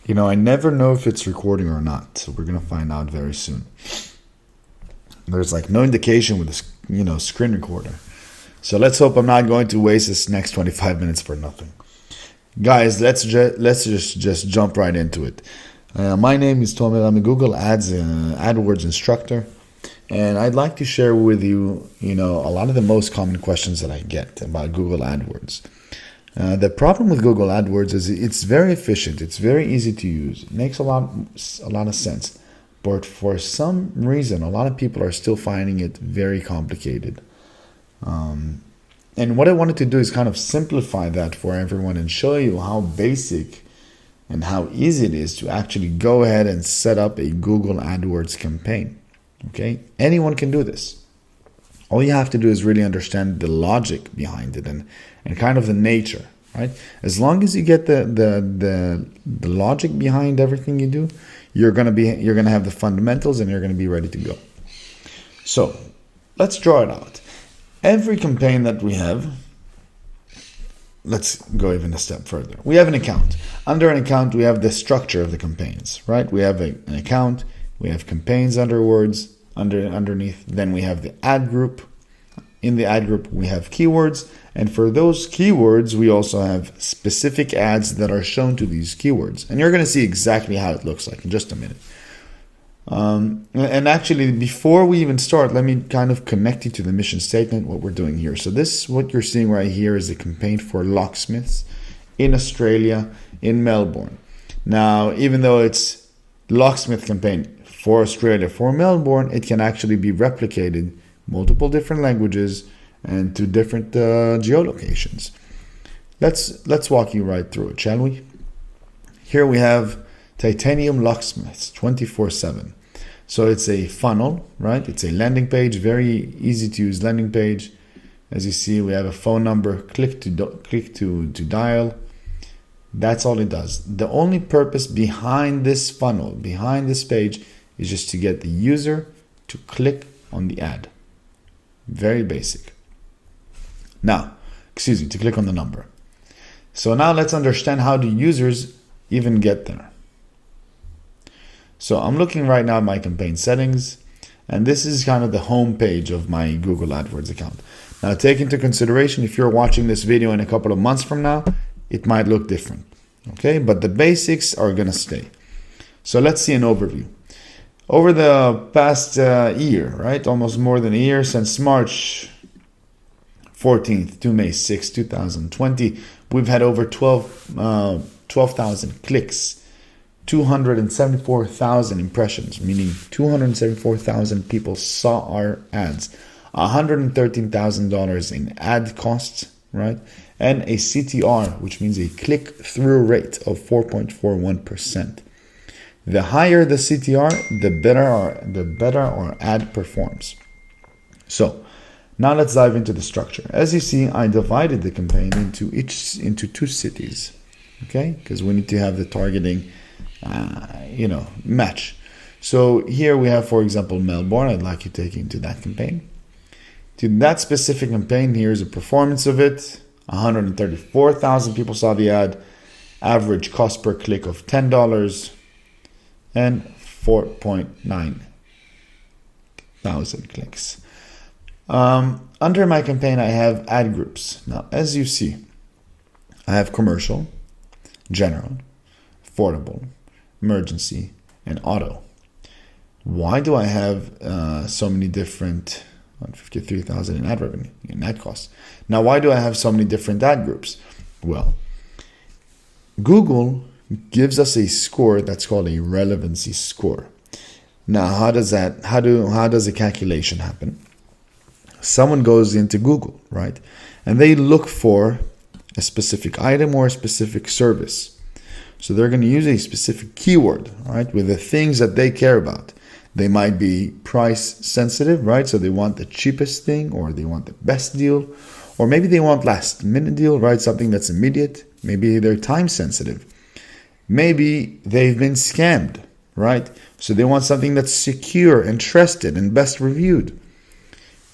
I never know if it's recording or not, so we're gonna find out very soon. There's like no indication with this, screen recorder. So let's hope I'm not going to waste this next 25 minutes for nothing. Guys, let's just jump right into it. My name is Tomer. I'm a Google AdWords instructor, and I'd like to share with you, a lot of the most common questions that I get about Google AdWords. The problem with Google AdWords is it's very efficient. It's very easy to use. It makes a lot of sense. But for some reason, a lot of people are still finding it very complicated. And what I wanted to do is kind of simplify that for everyone and show you how basic and how easy it is to actually go ahead and set up a Google AdWords campaign. Okay? Anyone can do this. All you have to do is really understand the logic behind it and kind of the nature, right? As long as you get the logic behind everything you do, you're gonna have the fundamentals and you're gonna be ready to go. So let's draw it out. Every campaign that we have, let's go even a step further. We have an account. Under an account, we have the structure of the campaigns, right? We have an account, we have campaigns underneath, then we have the ad group. In the ad group, we have keywords, and for those keywords, we also have specific ads that are shown to these keywords. And you're going to see exactly how it looks like in just a minute. And actually, before we even start, let me kind of connect you to the mission statement, what we're doing here. So this, what you're seeing right here, is a campaign for Locksmiths in Australia, in Melbourne. Now, even though it's Locksmith campaign for Australia, for Melbourne, it can actually be replicated multiple different languages and to different geolocations. Let's walk you right through it, shall we? Here we have Titanium Locksmiths 24/7. So it's a funnel, right? It's a landing page, very easy to use landing page. As you see, we have a phone number. Click to dial. That's all it does. The only purpose behind this funnel, behind this page, is just to get the user to click on the ad. Very basic. To click on the number. So now let's understand how the users even get there. So I'm looking right now at my campaign settings, and this is kind of the home page of my Google AdWords account. Now take into consideration, if you're watching this video in a couple of months from now, it might look different. Okay, but the basics are gonna stay. So let's see an overview. Over the past year, right, almost more than a year, since March 14th to May 6th, 2020, we've had over 12,000 clicks, 274,000 impressions, meaning 274,000 people saw our ads, $113,000 in ad costs, right, and a CTR, which means a click-through rate of 4.41%. The higher the CTR, the better our ad performs. So now let's dive into the structure. As you see, I divided the campaign into two cities, okay? Because we need to have the targeting, match. So here we have, for example, Melbourne. I'd like you to take into that campaign. To that specific campaign, here's a performance of it. 134,000 people saw the ad. Average cost per click of $10. And 4.9 thousand clicks. Under my campaign, I have ad groups. Now, as you see, I have commercial, general, affordable, emergency, and auto. Why do I have so many different 153,000 in ad revenue, in ad costs? Now, why do I have so many different ad groups? Well, Google gives us a score that's called a relevancy score. Now, how does a calculation happen? Someone goes into Google, right? And they look for a specific item or a specific service. So they're going to use a specific keyword, right, with the things that they care about. They might be price sensitive, right? So they want the cheapest thing, or they want the best deal, or maybe they want last minute deal, right? Something that's immediate. Maybe they're time sensitive. Maybe they've been scammed, right? So they want something that's secure and trusted and best reviewed.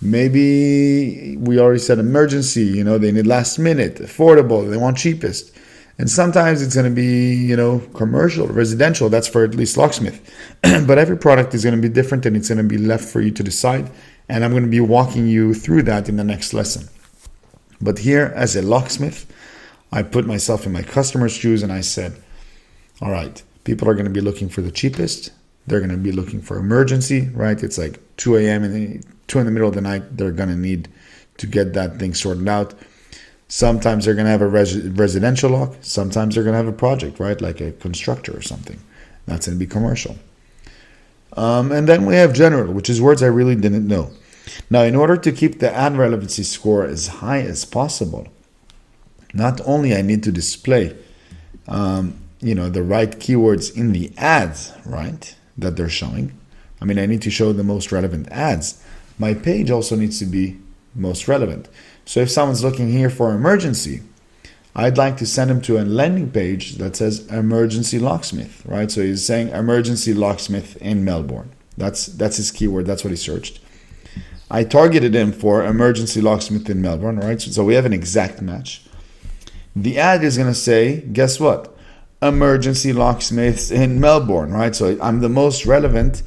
Maybe we already said emergency, they need last minute, affordable, they want cheapest. And sometimes it's going to be, commercial, residential. That's for at least locksmith. But every product is going to be different, and it's going to be left for you to decide. And I'm going to be walking you through that in the next lesson. But here, as a locksmith, I put myself in my customer's shoes and I said, all right, people are going to be looking for the cheapest. They're going to be looking for emergency, right? It's like 2 a.m. and 2 in the middle of the night. They're going to need to get that thing sorted out. Sometimes they're going to have a residential lock. Sometimes they're going to have a project, right? Like a constructor or something. That's going to be commercial. And then we have general, which is words I really didn't know. Now, in order to keep the ad relevancy score as high as possible, not only I need to display, the right keywords in the ads, right, that they're showing. I need to show the most relevant ads. My page also needs to be most relevant. So if someone's looking here for emergency, I'd like to send him to a landing page that says emergency locksmith, right? So he's saying emergency locksmith in Melbourne. That's his keyword. That's what he searched. I targeted him for emergency locksmith in Melbourne, right? So we have an exact match. The ad is going to say, guess what? Emergency locksmiths in Melbourne, right? So I'm the most relevant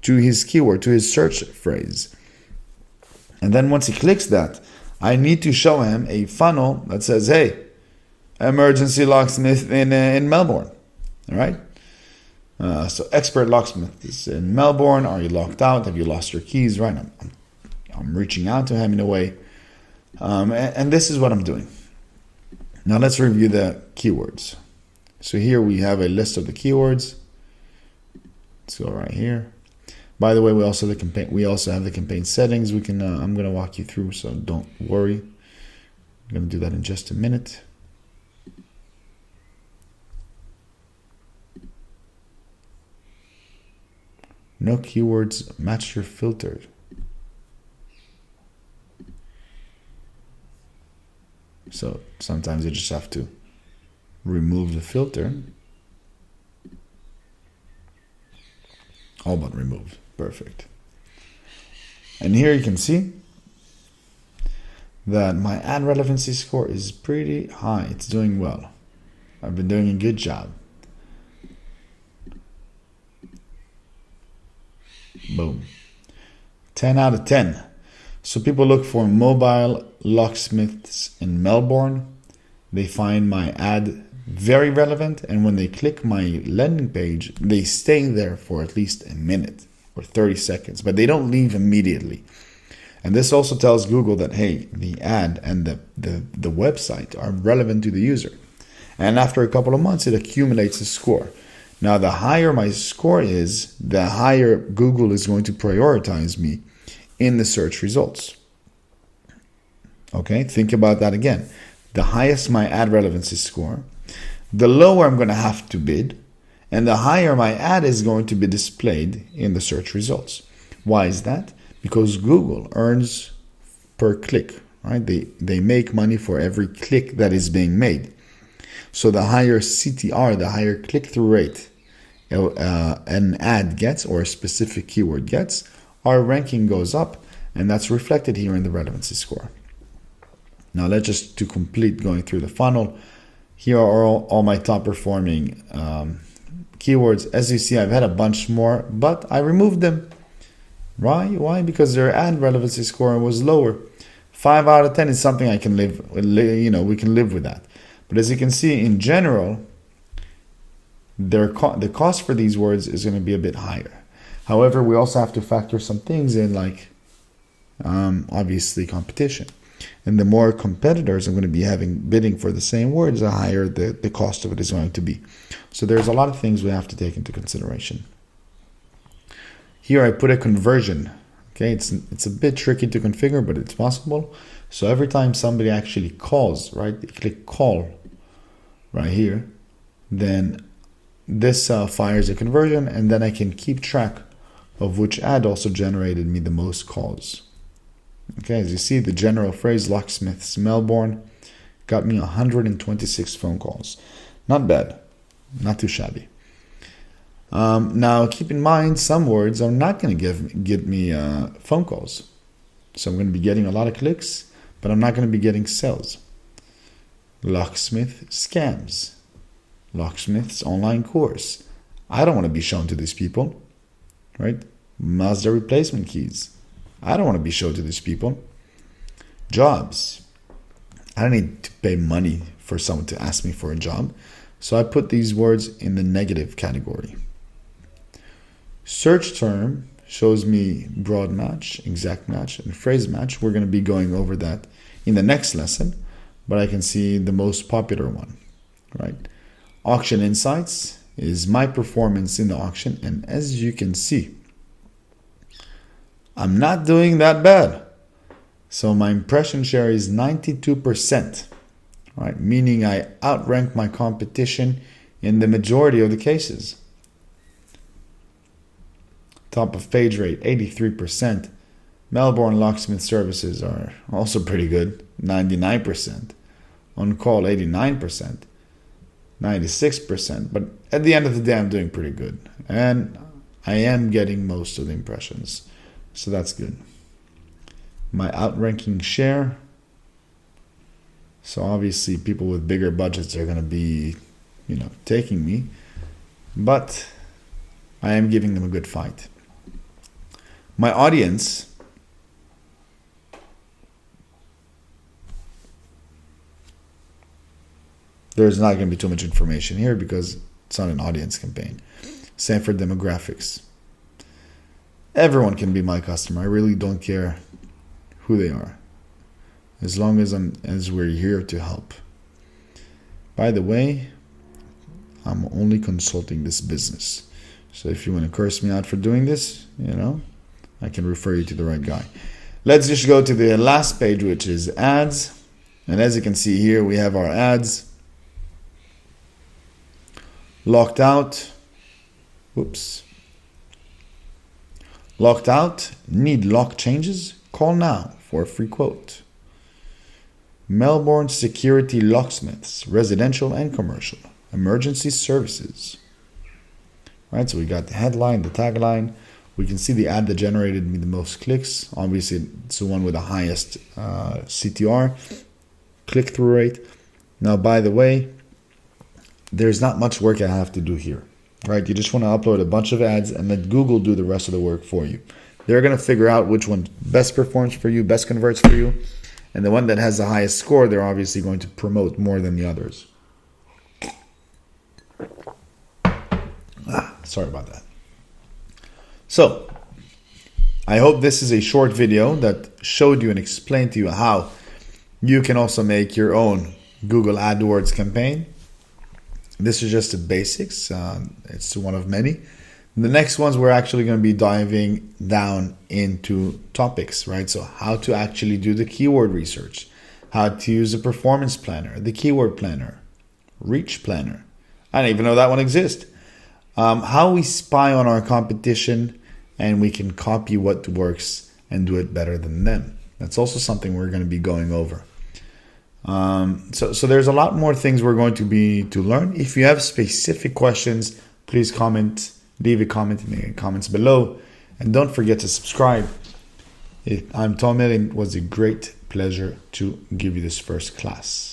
to his keyword, to his search phrase. And then once he clicks that, I need to show him a funnel that says, hey, emergency locksmith in Melbourne, all right? So expert locksmith is in Melbourne. Are you locked out? Have you lost your keys? Right? I'm reaching out to him in a way. And this is what I'm doing. Now let's review the keywords. So here we have a list of the keywords. Let's go right here. By the way, we also have the campaign settings. I'm going to walk you through, so don't worry. I'm going to do that in just a minute. No keywords match your filter. So sometimes you just have to remove the filter. All but removed. Perfect. And here you can see that my ad relevancy score is pretty high. It's doing well. I've been doing a good job. Boom. 10 out of 10. So people look for mobile locksmiths in Melbourne. They find my ad very relevant, and when they click my landing page, they stay there for at least a minute or 30 seconds, but they don't leave immediately. And this also tells Google that, hey, the ad and the website are relevant to the user. And after a couple of months, it accumulates a score. Now, the higher my score is, the higher Google is going to prioritize me in the search results. Okay, think about that again. The highest my ad relevancy score, the lower I'm going to have to bid, and the higher my ad is going to be displayed in the search results. Why is that? Because Google earns per click, right? They make money for every click that is being made. So the higher CTR, the higher click-through rate an ad gets or a specific keyword gets, our ranking goes up, and that's reflected here in the relevancy score. Now let's just to complete going through the funnel. Here are all my top performing keywords. As you see, I've had a bunch more, but I removed them. Why? Because their ad relevancy score was lower. 5 out of 10 is something I can live with, we can live with that. But as you can see, in general, the cost for these words is going to be a bit higher. However, we also have to factor some things in, like obviously competition. And the more competitors I'm going to be having bidding for the same words, the higher the cost of it is going to be. So there's a lot of things we have to take into consideration. Here I put a conversion. Okay, it's a bit tricky to configure, but it's possible. So every time somebody actually calls, right, they click call right here, then this fires a conversion, and then I can keep track of which ad also generated me the most calls. Okay, as you see, the general phrase Locksmiths Melbourne got me 126 phone calls. Not bad, not too shabby. Now, keep in mind, some words are not going to get me phone calls. So I'm going to be getting a lot of clicks, but I'm not going to be getting sales. Locksmith scams. Locksmiths online course. I don't want to be shown to these people, right? Mazda replacement keys. I don't want to be shown to these people. Jobs. I don't need to pay money for someone to ask me for a job. So I put these words in the negative category. Search term shows me broad match, exact match, and phrase match. We're going to be going over that in the next lesson, but I can see the most popular one, right? Auction insights is my performance in the auction, and as you can see, I'm not doing that bad. So my impression share is 92%, right? Meaning I outrank my competition in the majority of the cases. Top of page rate, 83%. Melbourne locksmith services are also pretty good, 99%. On call, 89%. 96%. But at the end of the day, I'm doing pretty good. And I am getting most of the impressions. So that's good. My outranking share. So obviously people with bigger budgets are going to be, taking me. But I am giving them a good fight. My audience. There's not going to be too much information here because it's not an audience campaign. Same for demographics. Everyone can be my customer. I really don't care who they are, as long as we're here to help. By the way, I'm only consulting this business. So if you want to curse me out for doing this, I can refer you to the right guy. Let's just go to the last page, which is ads. And as you can see here, we have our ads. Locked out. Whoops. Locked out. Need lock changes? Call now for a free quote. Melbourne Security Locksmiths, residential and commercial. Emergency services. Right, so we got the headline, the tagline. We can see the ad that generated me the most clicks. Obviously, it's the one with the highest CTR, click-through rate. Now, by the way, there's not much work I have to do here. Right, you just want to upload a bunch of ads and let Google do the rest of the work for you. They're going to figure out which one best performs for you, best converts for you. And the one that has the highest score, they're obviously going to promote more than the others. Sorry about that. So, I hope this is a short video that showed you and explained to you how you can also make your own Google AdWords campaign. This is just the basics. It's one of many. The next ones, we're actually going to be diving down into topics, right? So how to actually do the keyword research, how to use a performance planner, the keyword planner, reach planner. I didn't even know that one exists. How we spy on our competition and we can copy what works and do it better than them. That's also something we're going to be going over. So there's a lot more things we're going to learn. If you have specific questions, please leave a comment in the comments below. And don't forget to subscribe. I'm Tom, and it was a great pleasure to give you this first class.